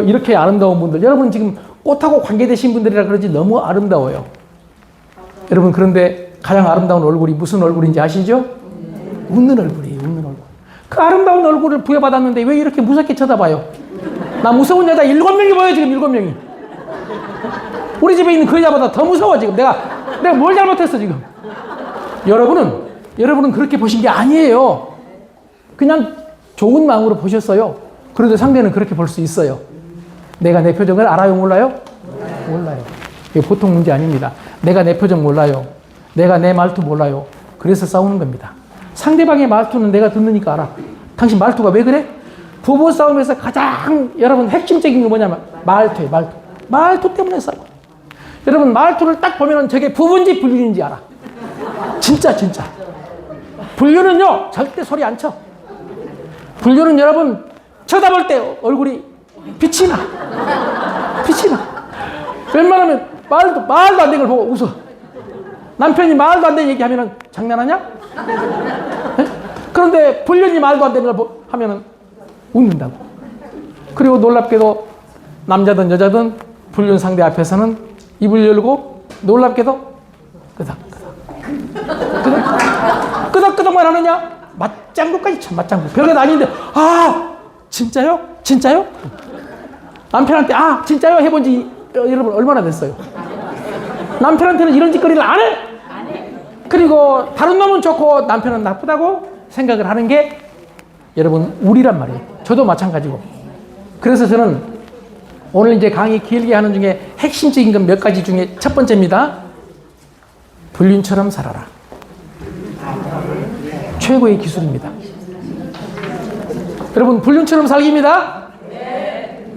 이렇게 아름다운 분들, 여러분 지금 꽃하고 관계되신 분들이라 그런지 너무 아름다워요. 여러분, 그런데 가장 아름다운 얼굴이 무슨 얼굴인지 아시죠? 웃는 얼굴이에요. 웃는 얼굴. 그 아름다운 얼굴을 부여받았는데 왜 이렇게 무섭게 쳐다봐요? 나 무서운 여자 7명이 보여. 지금 7명이 우리 집에 있는 그 여자보다 더 무서워. 지금 내가 뭘 잘못했어 지금. 여러분은 그렇게 보신 게 아니에요. 그냥 좋은 마음으로 보셨어요. 그런데 상대는 그렇게 볼 수 있어요. 내가 내 표정을 알아요? 몰라요? 몰라요. 이게 보통 문제 아닙니다. 내가 내 표정 몰라요. 내가 내 말투 몰라요. 그래서 싸우는 겁니다. 상대방의 말투는 내가 듣으니까 알아. 당신 말투가 왜 그래? 부부 싸움에서 가장 여러분 핵심적인 게 뭐냐면 말투예요. 말투 때문에 싸워. 여러분, 말투를 딱 보면 저게 부부인지 불륜인지 알아. 진짜. 불륜은요 절대 소리 안 쳐. 불륜은 여러분 쳐다볼 때 얼굴이 빛이 나. 웬만하면 말도 안 되는 걸 보고 웃어. 남편이 말도 안 되는 얘기하면 장난하냐? 네? 그런데 불륜이 말도 안 되는 걸 하면 웃는다고. 그리고 놀랍게도 남자든 여자든 불륜 상대 앞에서는 입을 열고 놀랍게도 끄덕끄덕만 하느냐? 맞장구까지 쳐. 맞장구. 별게 아닌데 진짜요? 남편한테 진짜요? 해본 지 여러분 얼마나 됐어요? 남편한테는 이런 짓거리를 안 해? 그리고 다른 놈은 좋고 남편은 나쁘다고 생각을 하는 게 여러분 우리란 말이에요. 저도 마찬가지고. 그래서 저는 오늘 이제 강의 길게 하는 중에 핵심적인 건 몇 가지 중에 첫 번째입니다. 불륜처럼 살아라. 최고의 기술입니다. 여러분, 불륜처럼 살기입니다.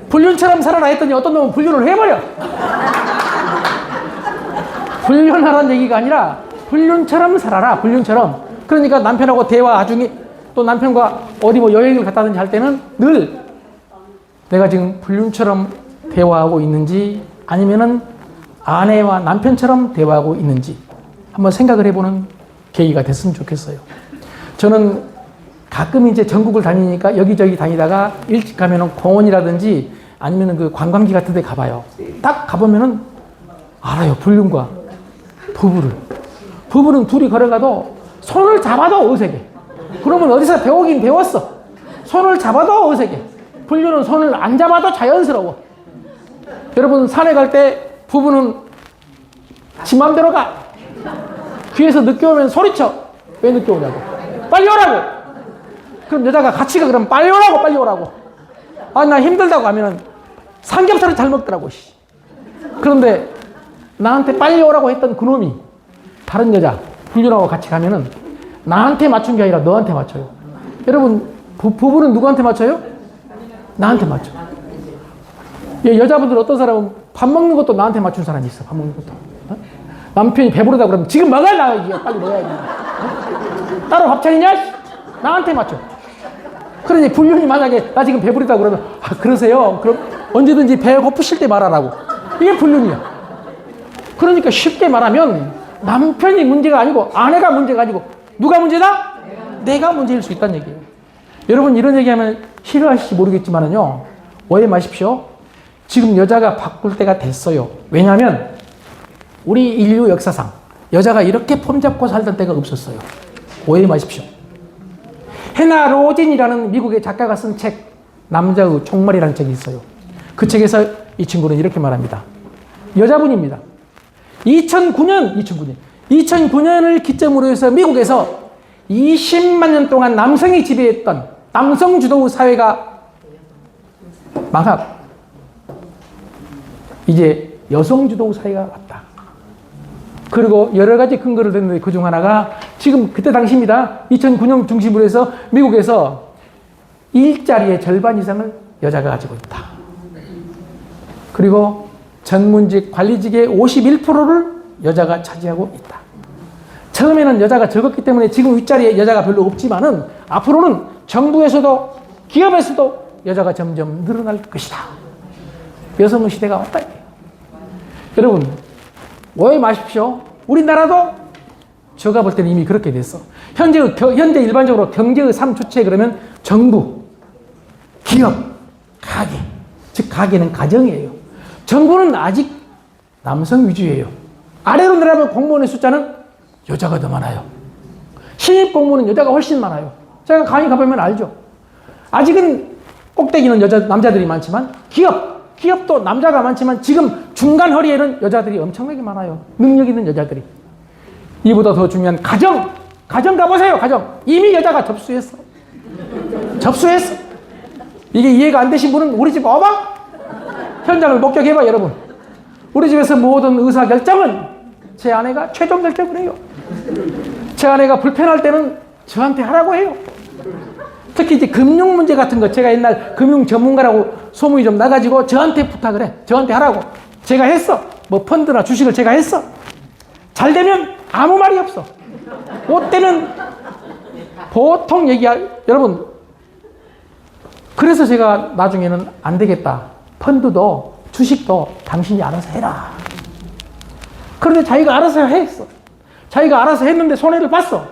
불륜처럼 살아라 했더니 어떤 놈은 불륜을 해버려. 불륜하라는 얘기가 아니라 불륜처럼 살아라. 불륜처럼. 그러니까 남편하고 대화 중에 또 남편과 어디 여행을 갔다든지 할 때는 늘 내가 지금 불륜처럼 대화하고 있는지 아니면은 아내와 남편처럼 대화하고 있는지 한번 생각을 해보는 계기가 됐으면 좋겠어요. 저는 가끔 이제 전국을 다니니까 여기저기 다니다가 일찍 가면은 공원이라든지 아니면은 그 관광지 같은 데 가봐요. 딱 가보면은 알아요. 불륜과 부부는 둘이 걸어가도 손을 잡아도 어색해. 그러면 어디서 배우긴 배웠어. 손을 잡아도 어색해. 불륜은 손을 안 잡아도 자연스러워. 여러분, 산에 갈 때 부부는 지 맘대로 가. 뒤에서 늦게 오면 소리쳐. 왜 늦게 오냐고. 빨리 오라고. 그럼 여자가 같이 가. 그러면 빨리 오라고. 나 힘들다고 하면은 삼겹살을 잘 먹더라고. 그런데 나한테 빨리 오라고 했던 그놈이 다른 여자 불륜하고 같이 가면은 나한테 맞춘 게 아니라 너한테 맞춰요. 여러분, 부부는 누구한테 맞춰요? 나한테 맞춰. 여자분들 어떤 사람은 밥 먹는 것도 나한테 맞춘 사람이 있어. 밥 먹는 것도. 남편이 배부르다 그러면 지금 먹어야 나 빨리 먹어야지. 따로 밥 차리냐? 나한테 맞춰. 그러니 불륜이 만약에 나 지금 배부르다 그러면 그러세요? 그럼 언제든지 배 고프실 때 말하라고. 이게 불륜이야. 그러니까 쉽게 말하면 남편이 문제가 아니고 아내가 문제가 아니고 누가 문제다? 내가 문제일 수 있다는 얘기예요. 여러분, 이런 얘기하면 싫어하실지 모르겠지만은요, 오해 마십시오. 지금 여자가 바꿀 때가 됐어요. 왜냐하면 우리 인류 역사상 여자가 이렇게 폼잡고 살던 때가 없었어요. 오해 마십시오. 헤나 로진이라는 미국의 작가가 쓴 책, 남자의 종말이라는 책이 있어요. 그 책에서 이 친구는 이렇게 말합니다. 여자분입니다. 2009년을 기점으로 해서 미국에서 20만 년 동안 남성이 지배했던 남성 주도 사회가 망하고 이제 여성 주도 사회가 왔다. 그리고 여러 가지 근거를 댔는데 그중 하나가 지금 그때 당시입니다. 2009년 중심으로 해서 미국에서 일자리의 절반 이상을 여자가 가지고 있다. 그리고 전문직, 관리직의 51%를 여자가 차지하고 있다. 처음에는 여자가 적었기 때문에 지금 윗자리에 여자가 별로 없지만은 앞으로는 정부에서도 기업에서도 여자가 점점 늘어날 것이다. 여성의 시대가 왔다. 여러분, 오해 마십시오. 우리나라도 제가 볼 때는 이미 그렇게 됐어. 현재 일반적으로 경제의 3주체 그러면 정부, 기업, 가게 즉 가계는 가정이에요. 정부는 아직 남성 위주예요. 아래로 내려가면 공무원의 숫자는 여자가 더 많아요. 신입 공무원은 여자가 훨씬 많아요. 제가 강의 가보면 알죠. 아직은 꼭대기는 남자들이 많지만 기업도 남자가 많지만 지금 중간 허리에는 여자들이 엄청나게 많아요. 능력 있는 여자들이. 이보다 더 중요한 가정 가보세요. 가정. 이미 여자가 접수했어. 이게 이해가 안 되신 분은 우리 집 어방 현장을 목격해봐 여러분. 우리 집에서 모든 의사결정은 제 아내가 최종 결정을 해요. 제 아내가 불편할 때는 저한테 하라고 해요. 특히 이제 금융 문제 같은 거 제가 옛날 금융 전문가라고 소문이 좀 나가지고 저한테 부탁을 해. 저한테 하라고. 제가 했어. 뭐 펀드나 주식을 제가 했어. 잘 되면 아무 말이 없어. 그때는 보통 여러분 그래서 제가 나중에는 안 되겠다. 펀드도 주식도 당신이 알아서 해라. 그런데 자기가 알아서 했어. 자기가 알아서 했는데 손해를 봤어.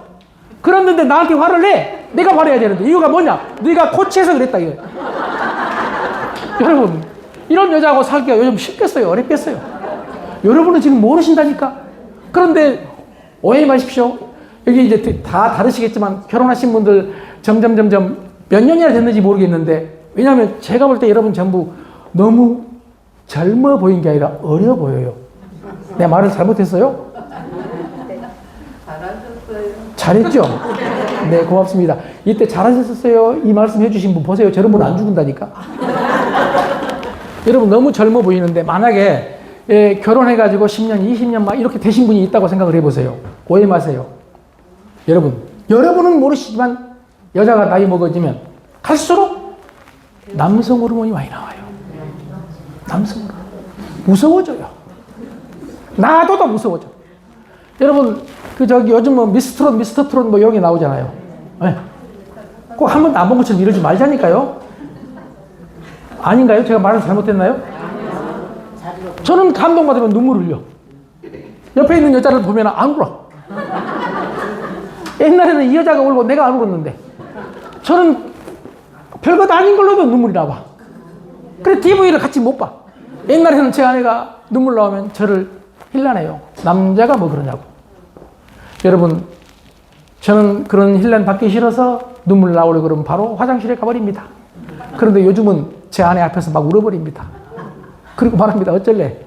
그랬는데 나한테 화를 내. 내가 화내야 되는데 이유가 뭐냐? 네가 코치해서 그랬다 이거. 여러분 이런 여자하고 살기가 요즘 쉽겠어요? 어렵겠어요? 여러분은 지금 모르신다니까. 그런데 오해 마십시오. 여기 이제 다 다르시겠지만 결혼하신 분들 점점 몇 년이나 됐는지 모르겠는데 왜냐하면 제가 볼 때 여러분 전부 너무 젊어 보인 게 아니라 어려 보여요. 내 말을 잘못했어요? 잘했죠? 네, 고맙습니다. 이때 잘하셨어요. 이 말씀 해주신 분 보세요. 저런 분 안 죽는다니까. 여러분 너무 젊어 보이는데 만약에 결혼해가지고 10년, 20년 막 이렇게 되신 분이 있다고 생각을 해보세요. 오해 마세요. 여러분은 모르시지만 여자가 나이 먹어지면 갈수록 남성 호르몬이 많이 나와요. 남성 호르몬. 무서워져요. 나도 무서워져. 여러분 요즘 뭐 미스터 트롯 뭐 여기 나오잖아요. 네. 꼭 한 번도 안 본 것처럼 이러지 말자니까요. 아닌가요? 제가 말을 잘못했나요? 저는 감동받으면 눈물을 흘려. 옆에 있는 여자를 보면 안 울어. 옛날에는 이 여자가 울고 내가 안 울었는데 저는 별것 아닌 걸로도 눈물이 나와. 그래 TV를 같이 못 봐. 옛날에는 제 아내가 눈물 나오면 저를 힐난해요. 남자가 뭐 그러냐고. 여러분 저는 그런 힐난 받기 싫어서 눈물 나오려고 그러면 바로 화장실에 가버립니다. 그런데 요즘은 제 아내 앞에서 막 울어버립니다. 그리고 말합니다. 어쩔래?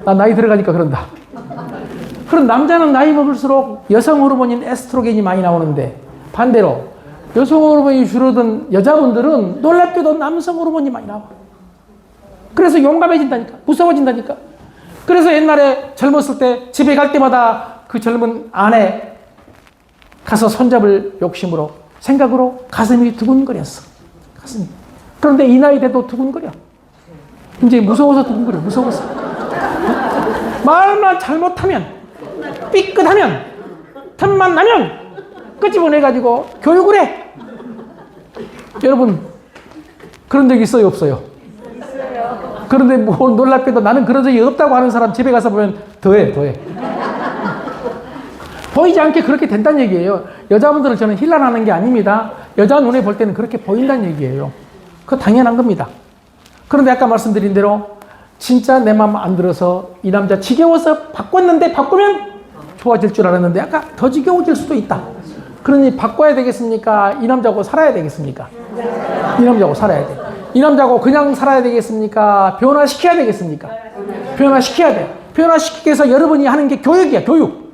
나 나이 들어가니까 그런다. 그럼 남자는 나이 먹을수록 여성 호르몬인 에스트로겐이 많이 나오는데 반대로 여성 호르몬이 줄어든 여자분들은 놀랍게도 남성 호르몬이 많이 나와. 그래서 용감해진다니까. 무서워진다니까. 그래서 옛날에 젊었을 때 집에 갈 때마다 그 젊은 아내 가서 손잡을 욕심으로 생각으로 가슴이 두근거렸어. 가슴이. 그런데 이 나이 돼도 두근거려. 이제 무서워서 두근거려. 무서워서. 말만 잘못하면 삐끗하면 틈만 나면 끄집어내가지고 교육을 해. 여러분 그런 적 있어요? 없어요? 그런데 뭐 놀랍게도 나는 그런 적이 없다고 하는 사람 집에 가서 보면 더해. 보이지 않게 그렇게 된다는 얘기예요. 여자분들을 저는 힐난하는 게 아닙니다. 여자 눈에 볼 때는 그렇게 보인다는 얘기예요. 그거 당연한 겁니다. 그런데 아까 말씀드린 대로 진짜 내 마음 안 들어서 이 남자 지겨워서 바꿨는데 바꾸면 좋아질 줄 알았는데 아까 더 지겨워질 수도 있다. 그러니 바꿔야 되겠습니까? 이 남자하고 살아야 되겠습니까? 이 남자하고 살아야 돼. 이 남자하고 그냥 살아야 되겠습니까? 변화시켜야 되겠습니까? 변화시켜야 돼. 변화시키기 위해서 여러분이 하는 게 교육이야. 교육.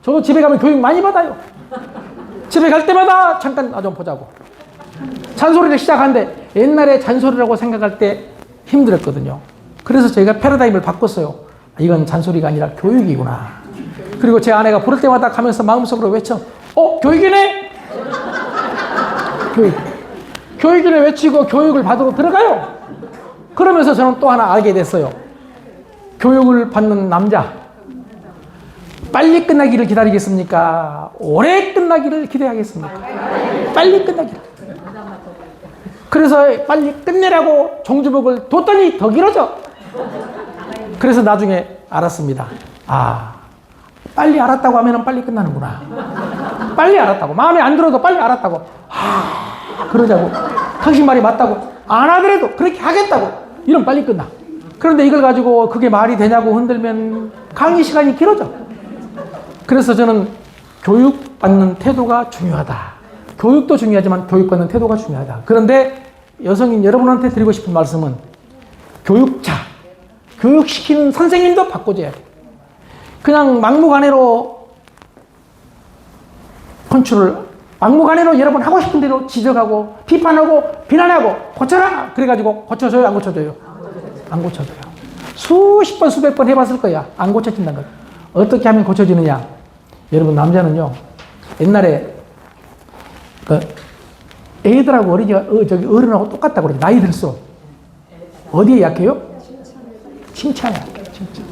저도 집에 가면 교육 많이 받아요. 집에 갈 때마다 잠깐 나 좀 보자고. 잔소리를 시작하는데 옛날에 잔소리라고 생각할 때 힘들었거든요. 그래서 저희가 패러다임을 바꿨어요. 이건 잔소리가 아니라 교육이구나. 그리고 제 아내가 부를 때마다 가면서 마음속으로 외쳐. 교육이네? 교육이네 외치고 교육을 받으러 들어가요. 그러면서 저는 또 하나 알게 됐어요. 교육을 받는 남자. 빨리 끝나기를 기다리겠습니까? 오래 끝나기를 기대하겠습니까? 빨리 끝나기를. 그래서 빨리 끝내라고 종주복을 뒀더니 더 길어져. 그래서 나중에 알았습니다. 빨리 알았다고 하면 빨리 끝나는구나. 빨리 알았다고. 마음에 안 들어도 빨리 알았다고. 그러자고. 당신 말이 맞다고. 안 하더라도 그렇게 하겠다고. 이러면 빨리 끝나. 그런데 이걸 가지고 그게 말이 되냐고 흔들면 강의 시간이 길어져. 그래서 저는 교육받는 태도가 중요하다. 교육도 중요하지만 교육받는 태도가 중요하다. 그런데 여성인 여러분한테 드리고 싶은 말씀은 교육자, 교육시키는 선생님도 바꿔줘야 돼. 그냥 막무가내로 막무가내로 여러분 하고 싶은 대로 지적하고 비판하고 비난하고 고쳐라! 그래가지고 고쳐줘요? 안 고쳐줘요? 안 고쳐줘요. 수십 번 수백 번 해봤을 거야. 안 고쳐진다는 거야. 어떻게 하면 고쳐지느냐? 여러분 남자는요 옛날에 그 애들하고 어른하고 똑같다고 그래요. 나이 들수록 어디에 약해요? 칭찬에 약해요. 칭찬.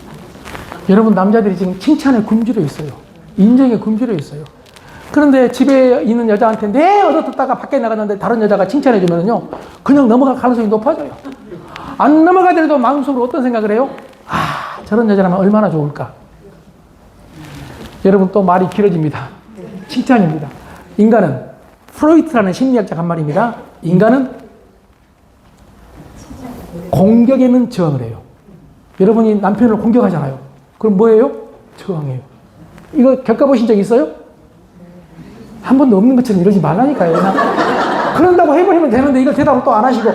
여러분 남자들이 지금 칭찬에 굶주려 있어요. 인정에 굶주려 있어요. 그런데 집에 있는 여자한테 내 얻어듣다가 밖에 나갔는데 다른 여자가 칭찬해 주면요 그냥 넘어갈 가능성이 높아져요. 안 넘어가더라도 마음속으로 어떤 생각을 해요? 아, 저런 여자라면 얼마나 좋을까. 여러분 또 말이 길어집니다. 칭찬입니다. 인간은 프로이트라는 심리학자가 한 말입니다. 인간은 공격에는 저항을 해요. 여러분이 남편을 공격하잖아요. 그럼 뭐예요? 저항해요. 이거 겪어보신 적 있어요? 한 번도 없는 것처럼 이러지 말라니까요. 그런다고 해버리면 되는데 이걸 대답을 또 안 하시고.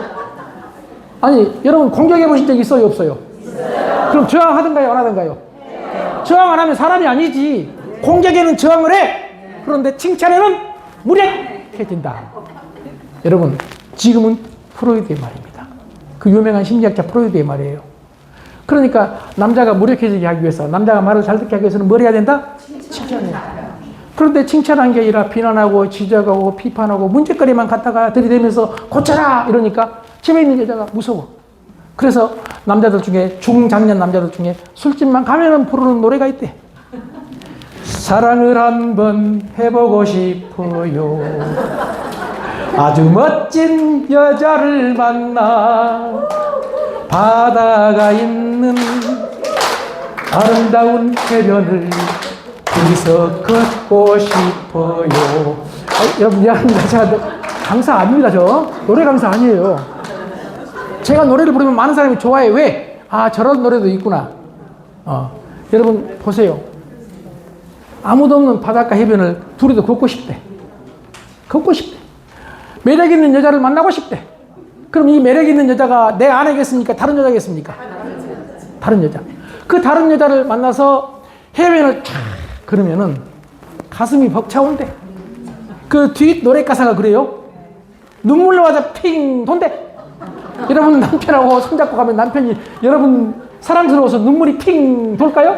아니 여러분 공격해보신 적 있어요? 없어요? 그럼 저항하든가요? 안 하든가요? 저항 안 하면 사람이 아니지. 공격에는 저항을 해. 그런데 칭찬에는 무력해진다. 여러분 지금은 프로이드의 말입니다. 그 유명한 심리학자 프로이드의 말이에요. 그러니까 남자가 무력해지게 하기 위해서 남자가 말을 잘 듣게 하기 위해서는 뭘 해야 된다? 칭찬해야. 그런데 칭찬한 게 아니라 비난하고 지적하고 비판하고 문제거리만 갖다가 들이대면서 고쳐라 이러니까 집에 있는 여자가 무서워. 그래서 남자들 중에 중장년 남자들 중에 술집만 가면은 부르는 노래가 있대. 사랑을 한번 해보고 싶어요. 아주 멋진 여자를 만나 바다가 있는 아름다운 해변을 둘이서 걷고 싶어요. 여러분 미안합니다. 제가 강사 아닙니다. 저 노래 강사 아니에요. 제가 노래를 부르면 많은 사람이 좋아해. 왜? 아 저런 노래도 있구나. 여러분 보세요. 아무도 없는 바닷가 해변을 둘이서 걷고 싶대. 걷고 싶대. 매력 있는 여자를 만나고 싶대. 그럼 이 매력 있는 여자가 내 아내겠습니까? 다른 여자겠습니까? 다른 여자. 그 다른 여자를 만나서 해변을 쫙 그러면은 가슴이 벅차온대. 그 뒷 노래 가사가 그래요. 눈물로 와서 핑 돈대. 여러분 남편하고 손잡고 가면 남편이 여러분 사랑스러워서 눈물이 핑 돌까요?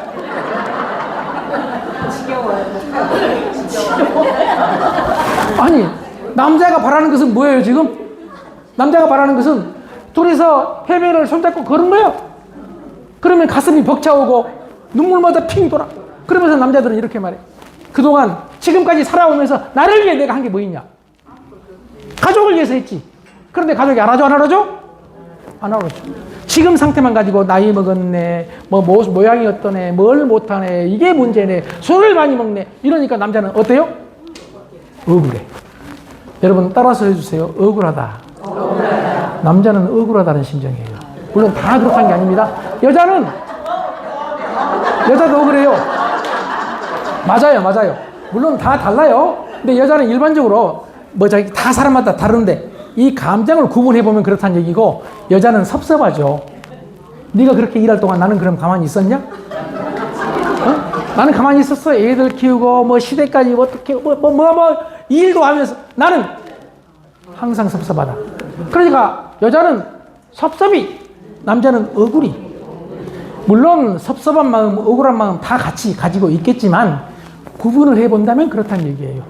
아니 남자가 바라는 것은 뭐예요 지금? 남자가 바라는 것은 둘이서 해변을 손잡고 걸은 거예요. 그러면 가슴이 벅차오고 눈물마다 핑 돌아. 그러면서 남자들은 이렇게 말해. 그동안 지금까지 살아오면서 나를 위해 내가 한 게 뭐 있냐? 가족을 위해서 했지. 그런데 가족이 알아줘 안 알아줘? 안 알아줘. 지금 상태만 가지고 나이 먹었네, 모양이 어떠네, 뭘 못하네, 이게 문제네, 술을 많이 먹네 이러니까 남자는 어때요? 억울해. 여러분 따라서 해주세요. 억울하다. 남자는 억울하다는 심정이에요. 물론 다 그렇게 한 게 아닙니다. 여자도 억울해요. 맞아요. 물론 다 달라요. 근데 여자는 일반적으로 다 사람마다 다른데 이 감정을 구분해보면 그렇다는 얘기고 여자는 섭섭하죠. 네가 그렇게 일할 동안 나는 그럼 가만히 있었냐? 나는 가만히 있었어. 애들 키우고 시댁까지 어떻게 일도 하면서 나는 항상 섭섭하다. 그러니까 여자는 섭섭이, 남자는 억울이. 물론 섭섭한 마음, 억울한 마음 다 같이 가지고 있겠지만 구분을 해본다면 그렇다는 얘기예요.